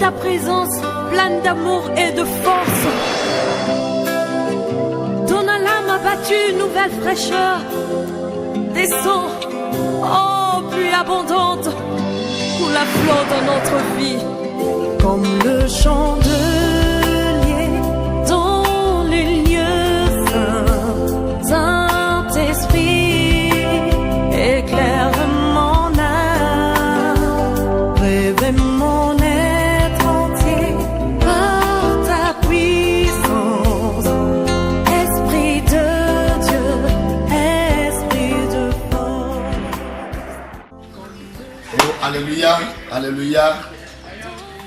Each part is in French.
ta présence pleine d'amour et de force. Ton alarme a battu une nouvelle fraîcheur. Descends, oh pluie abondante, coule à flot dans notre vie. Comme le chandelier dans les lieux saints, Saint-Esprit, éclaire mon âme, réveille mon être entier par ta puissance. Esprit de Dieu, Esprit de force. Oh, alléluia, alléluia.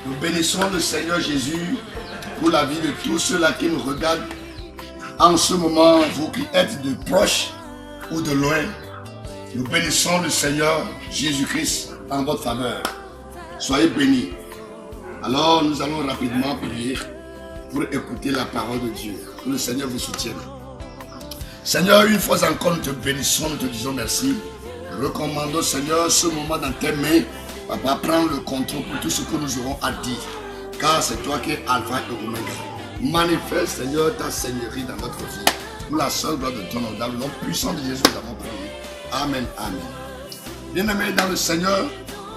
Nous bénissons le Seigneur Jésus pour la vie de tous ceux-là qui nous regardent. En ce moment, vous qui êtes de proche ou de loin, nous bénissons le Seigneur Jésus-Christ en votre faveur. Soyez bénis. Alors, nous allons rapidement prier pour écouter la parole de Dieu. Que le Seigneur vous soutienne. Seigneur, une fois encore, nous te bénissons, nous te disons merci. Recommandons, Seigneur, ce moment dans tes mains. Papa, prends le contrôle pour tout ce que nous aurons à dire. Car c'est toi qui es Alpha et Oméga. Manifeste, Seigneur, ta seigneurie dans notre vie. Pour la seule gloire de ton nom. Dans le nom puissant de Jésus, nous avons prié. Amen, amen. Bien-aimés dans le Seigneur,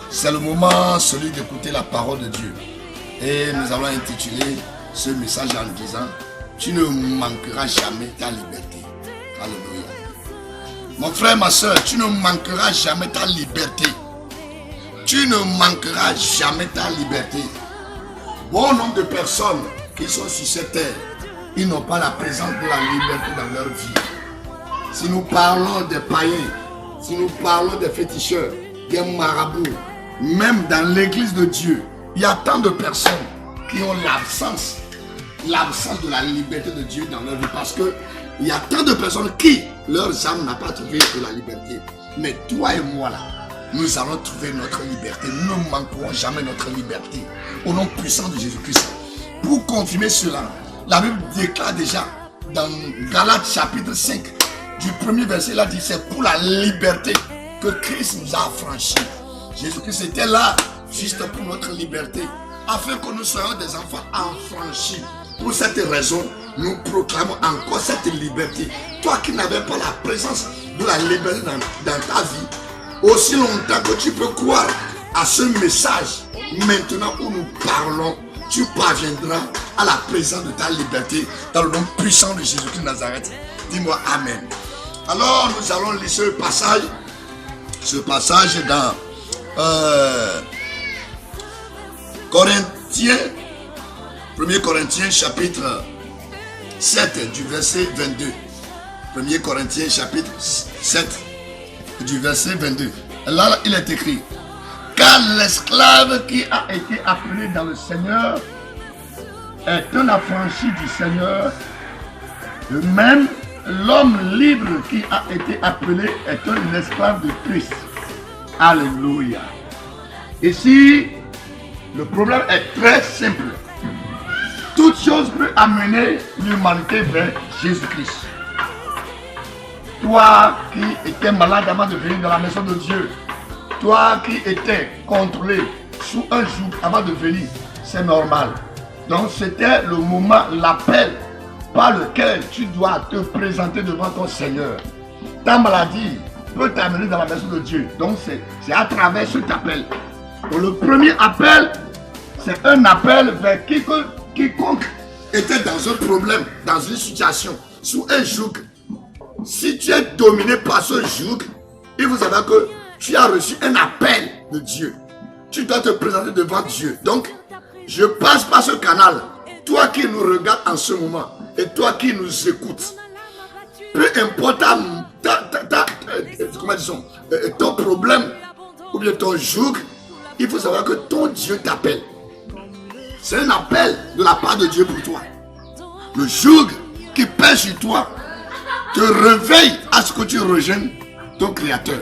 c'est le moment, celui d'écouter la parole de Dieu. Et nous allons intituler ce message en disant: tu ne manqueras jamais ta liberté. Alléluia. Mon frère, ma soeur, tu ne manqueras jamais ta liberté. Tu ne manqueras jamais ta liberté. Bon nombre de personnes qui sont sur cette terre, ils n'ont pas la présence de la liberté dans leur vie. Si nous parlons des païens, si nous parlons des féticheurs, des marabouts, même dans l'église de Dieu, il y a tant de personnes qui ont l'absence de la liberté de Dieu dans leur vie. Parce que il y a tant de personnes qui, leurs âmes n'a pas trouvé de la liberté. Mais toi et moi là, nous allons trouver notre liberté. Nous ne manquerons jamais notre liberté. Au nom puissant de Jésus-Christ. Pour confirmer cela, la Bible déclare déjà dans Galates chapitre 5, du premier verset, là dit: c'est pour la liberté que Christ nous a affranchis. Jésus-Christ était là juste pour notre liberté, afin que nous soyons des enfants affranchis. Pour cette raison, nous proclamons encore cette liberté. Toi qui n'avais pas la présence de la liberté dans ta vie, aussi longtemps que tu peux croire à ce message, maintenant où nous parlons, tu parviendras à la présence de ta liberté dans le nom puissant de Jésus-Christ de Nazareth. Dis-moi Amen. Alors nous allons lire ce passage dans Corinthiens, 1 Corinthiens chapitre 7 du verset 22. 1 Corinthiens chapitre 7 du verset 22. Là, il est écrit: car l'esclave qui a été appelé dans le Seigneur est un affranchi du Seigneur. De même, l'homme libre qui a été appelé est un esclave de Christ. Alléluia. Ici, le problème est très simple. Toute chose peut amener l'humanité vers Jésus-Christ. Toi qui étais malade avant de venir dans la maison de Dieu, toi qui étais contrôlé sous un joug avant de venir, c'est normal. Donc c'était le moment, l'appel par lequel tu dois te présenter devant ton Seigneur. Ta maladie peut t'amener dans la maison de Dieu. Donc c'est à travers cet appel. Donc le premier appel, c'est un appel vers quiconque était dans un problème, dans une situation, sous un joug. Si tu es dominé par ce joug, il faut savoir que tu as reçu un appel de Dieu. Tu dois te présenter devant Dieu. Donc, je passe par ce canal. Toi qui nous regardes en ce moment et toi qui nous écoutes, peu importe ton problème ou bien ton joug, il faut savoir que ton Dieu t'appelle. C'est un appel de la part de Dieu pour toi. Le joug qui pèse sur toi te réveille à ce que tu rejoignes ton Créateur,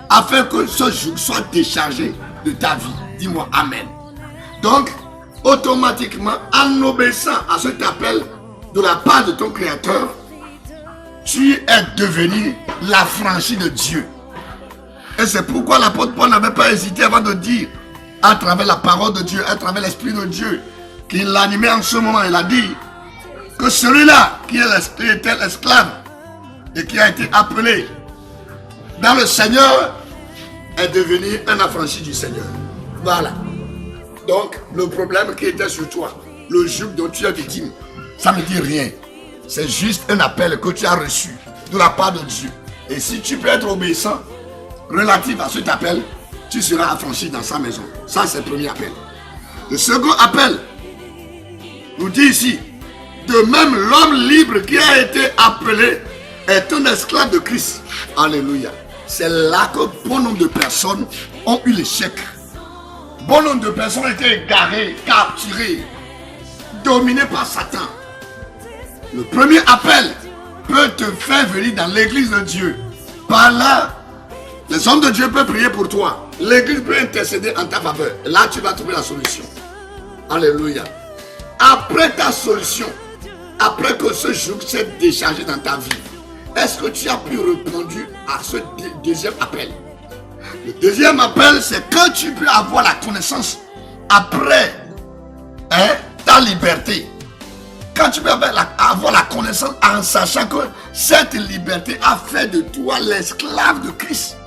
afin que ce joug soit déchargé de ta vie. Dis-moi Amen. Donc, automatiquement, en obéissant à cet appel de la part de ton Créateur, tu es devenu l'affranchi de Dieu. Et c'est pourquoi l'apôtre Paul n'avait pas hésité avant de dire à travers la parole de Dieu, à travers l'Esprit de Dieu, qui l'animait en ce moment. Il a dit que celui-là qui était l'esclave et qui a été appelé dans le Seigneur est devenu un affranchi du Seigneur. Voilà. Donc, le problème qui était sur toi, le joug dont tu es victime, ça ne dit rien. C'est juste un appel que tu as reçu de la part de Dieu. Et si tu peux être obéissant relatif à cet appel, tu seras affranchi dans sa maison. Ça, c'est le premier appel. Le second appel nous dit ici, de même l'homme libre qui a été appelé est un esclave de Christ. Alléluia. C'est là que bon nombre de personnes ont eu l'échec. Bon nombre de personnes ont été égarées, capturées, dominées par Satan. Le premier appel peut te faire venir dans l'église de Dieu. Par là, les hommes de Dieu peuvent prier pour toi. L'église peut intercéder en ta faveur. Là, tu vas trouver la solution. Alléluia. Après ta solution, après que ce joug s'est déchargé dans ta vie, est-ce que tu as pu répondre à ce deuxième appel? Le deuxième appel, c'est quand tu peux avoir la connaissance après ta liberté. Quand tu peux avoir la connaissance en sachant que cette liberté a fait de toi l'esclave de Christ.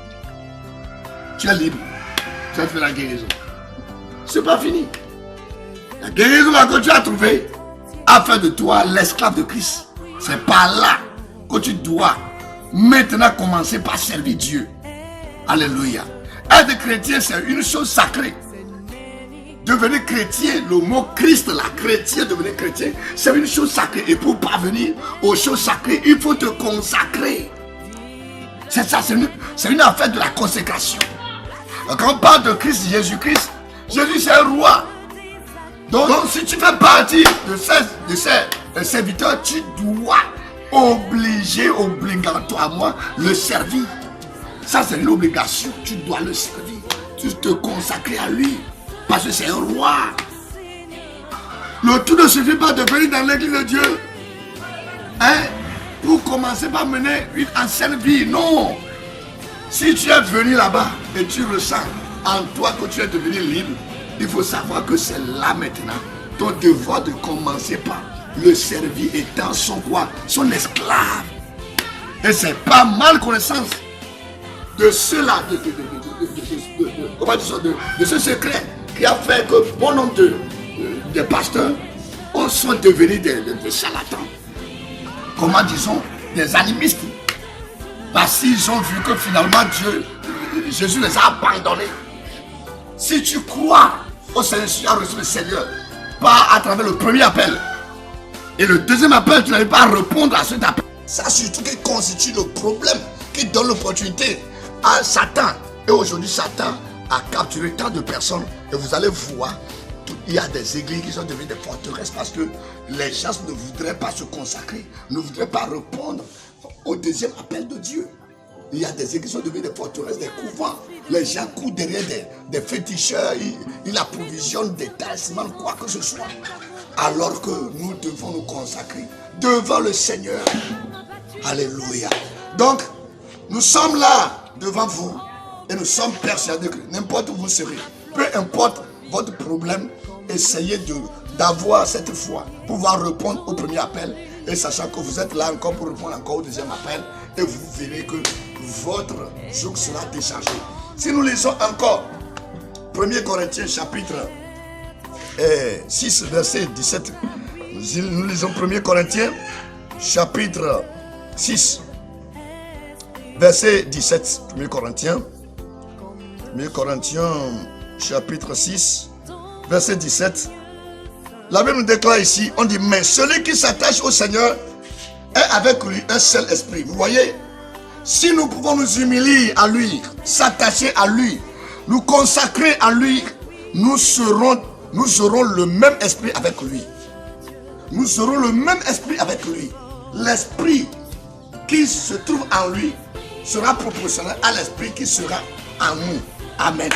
Tu es libre. Tu as fait la guérison. C'est pas fini. La guérison que tu as trouvée a fait de toi l'esclave de Christ. C'est par là que tu dois maintenant commencer par servir Dieu. Alléluia. Être chrétien, c'est une chose sacrée. Devenir chrétien, le mot Christ, la chrétien, devenir chrétien, c'est une chose sacrée. Et pour parvenir aux choses sacrées, il faut te consacrer. C'est ça, c'est une affaire de la consécration. Quand on parle de Christ, Jésus-Christ, Jésus c'est un roi. Donc si tu fais partie de ces serviteurs, tu dois obligatoirement le servir. Ça c'est une obligation, tu dois le servir. Tu te consacrer à lui. Parce que c'est un roi. Le tout ne suffit pas de venir dans l'église de Dieu. Pour commencer par mener une ancienne vie. Non. Si tu es venu là-bas et tu ressens en toi que tu es devenu libre, il faut savoir que c'est là maintenant ton devoir de commencer par le servir étant son quoi? Son esclave. Et c'est pas mal connaissance de cela, de ce secret qui a fait que bon nombre de pasteurs sont devenus des charlatans. Comment disons, des animistes. Parce qu'ils ont vu que finalement Jésus les a abandonnés. Si tu crois au Seigneur, tu as reçu le Seigneur, pas à travers le premier appel. Et le deuxième appel, tu n'arrives pas à répondre à cet appel. Ça surtout qui constitue le problème, qui donne l'opportunité à Satan. Et aujourd'hui, Satan a capturé tant de personnes. Et vous allez voir, il y a des églises qui sont devenues des forteresses parce que les gens ne voudraient pas se consacrer, ne voudraient pas répondre au deuxième appel de Dieu. Il y a des églises qui sont devenues des forteresses, des couvents. Les gens courent derrière des féticheurs, ils approvisionnent des talismans, quoi que ce soit. Alors que nous devons nous consacrer devant le Seigneur. Alléluia. Donc, nous sommes là devant vous et nous sommes persuadés que n'importe où vous serez, peu importe votre problème, essayez d'avoir cette foi, pouvoir répondre au premier appel et sachant que vous êtes là encore pour répondre encore au deuxième appel et vous verrez que votre joug sera déchargé. Si nous lisons encore 1 Corinthiens chapitre 6 verset 17, nous lisons 1 Corinthiens chapitre 6 verset 17. 1 Corinthiens chapitre 6 verset 17. La Bible nous déclare ici, on dit, mais celui qui s'attache au Seigneur est avec lui un seul esprit. Vous voyez, si nous pouvons nous humilier à lui, s'attacher à lui, nous consacrer à lui, nous aurons le même esprit avec lui. Nous aurons le même esprit avec lui. L'esprit qui se trouve en lui sera proportionnel à l'esprit qui sera en nous. Amen.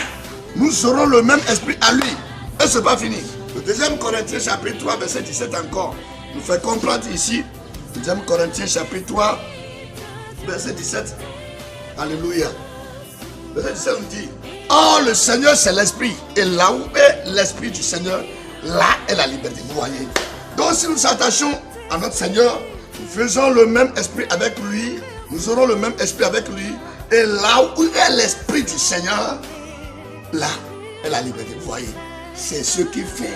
Nous aurons le même esprit à lui. Et ce n'est pas fini. Le 2 Corinthiens chapitre 3 verset 17 encore nous fait comprendre ici. 2 Corinthiens chapitre 3 verset 17. Alléluia. Verset 17 nous dit, Or, le Seigneur, c'est l'Esprit. Et là où est l'Esprit du Seigneur, là est la liberté. Vous voyez. Donc, si nous s'attachons à notre Seigneur, nous faisons le même esprit avec lui, nous aurons le même esprit avec lui. Et là où est l'Esprit du Seigneur, là est la liberté. Vous voyez. C'est ce qui fait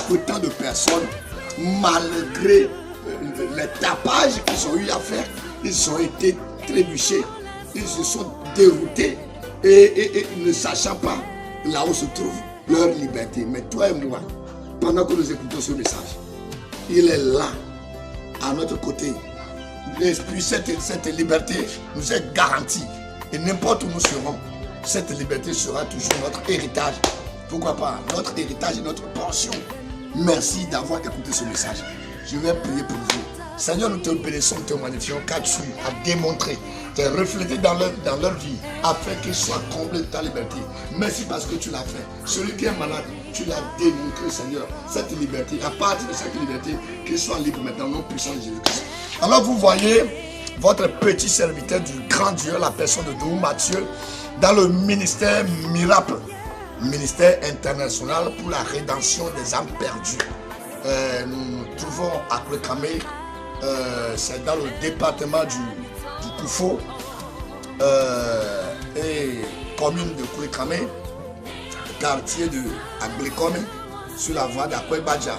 que tant de personnes, malgré les tapages qu'ils ont eu à faire, ils ont été trébuchés, ils se sont déroutés et ne sachant pas là où se trouve leur liberté. Mais toi et moi, pendant que nous écoutons ce message, il est là, à notre côté. L'esprit, cette liberté nous est garantie. Et n'importe où nous serons, cette liberté sera toujours notre héritage. Pourquoi pas? Notre héritage et notre portion. Merci d'avoir écouté ce message. Je vais prier pour vous. Seigneur, nous te bénissons, nous te magnifions, car tu as démontré, tu as reflété dans leur vie, afin qu'ils soient comblés de ta liberté. Merci parce que tu l'as fait. Celui qui est malade, tu l'as démontré, Seigneur, cette liberté. À partir de cette liberté, qu'il soit libre maintenant, au nom puissant de Jésus-Christ. Alors vous voyez votre petit serviteur du grand Dieu, la personne de Doumou Mathieu, dans le ministère Miracle, ministère international pour la rédemption des âmes perdues. Nous nous trouvons à Koulikamé, c'est dans le département du Koufo et commune de Koulikamé, quartier de Aglikome, sur la voie d'Akwebadja.